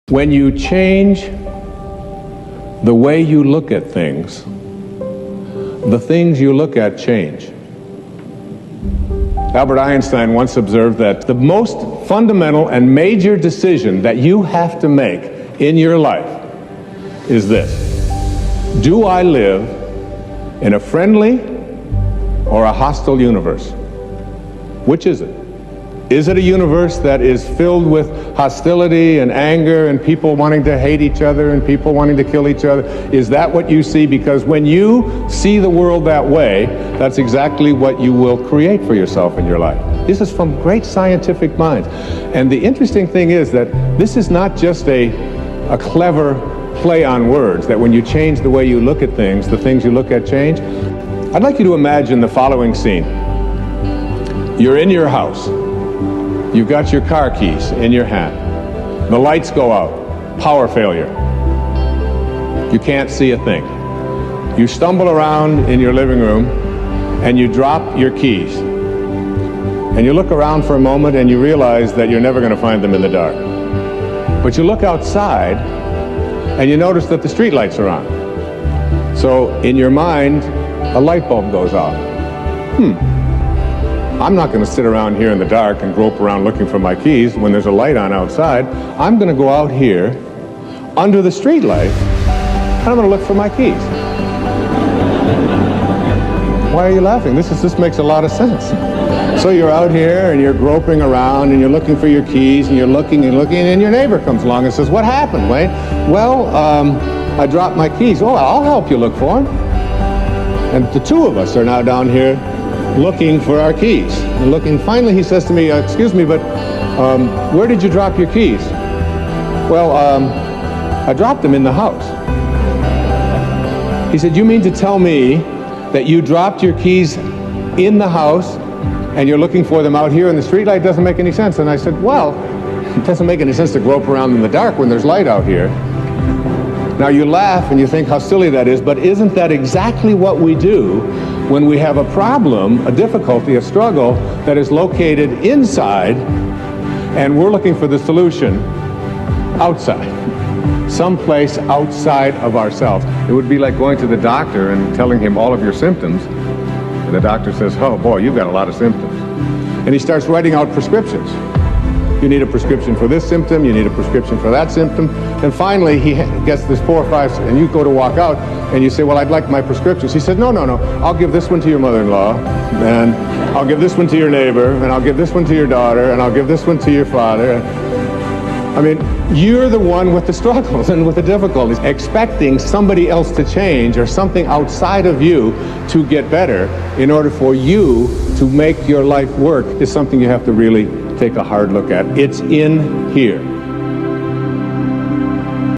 When you change the way you look at things, the things you look at change. Albert Einstein once observed that the most fundamental and major decision that you have to make in your life is this: do I live in a friendly or a hostile universe? Which is it? Is it a universe that is filled with hostility and anger and people wanting to hate each other and people wanting to kill each other? Is that what you see? Because when you see the world that way, that's exactly what you will create for yourself in your life. This is from great scientific minds. And the interesting thing is that this is not just a clever play on words, that when you change the way you look at things, the things you look at change. I'd like you to imagine the following scene. You're in your house. You've got your car keys in your hand. The lights go out. Power failure. You can't see a thing. You stumble around in your living room and you drop your keys. And you look around for a moment and you realize that you're never going to find them in the dark. But you look outside and you notice that the street lights are on. So in your mind, a light bulb goes off. I'm not going to sit around here in the dark and grope around looking for my keys when there's a light on outside. I'm going to go out here under the street light and I'm going to look for my keys. Why are you laughing? This makes a lot of sense. So you're out here and you're groping around and you're looking for your keys and you're looking and your neighbor comes along and says, "What happened, Wayne?" "Well, I dropped my keys." "Oh, I'll help you look for them." And the two of us are now down here looking for our keys. And looking, finally he says to me, "Excuse me, but where did you drop your keys?" "Well, I dropped them in the house." He said, "You mean to tell me that you dropped your keys in the house and you're looking for them out here in the street light? Doesn't make any sense." And I said, "Well, it doesn't make any sense to grope around in the dark when there's light out here." Now you laugh and you think how silly that is, but isn't that exactly what we do when we have a problem, a difficulty, a struggle that is located inside and we're looking for the solution outside, someplace outside of ourselves? It would be like going to the doctor and telling him all of your symptoms, and the doctor says, "Oh boy, you've got a lot of symptoms." And he starts writing out prescriptions. You need a prescription for this symptom, you need a prescription for that symptom, and finally he gets this 4 or 5, and you go to walk out, and you say, "Well, I'd like my prescriptions." He said, no, I'll give this one to your mother-in-law, and I'll give this one to your neighbor, and I'll give this one to your daughter, and I'll give this one to your father." I mean, you're the one with the struggles and with the difficulties. Expecting somebody else to change or something outside of you to get better in order for you to make your life work is something you have to really take a hard look at. It's in here.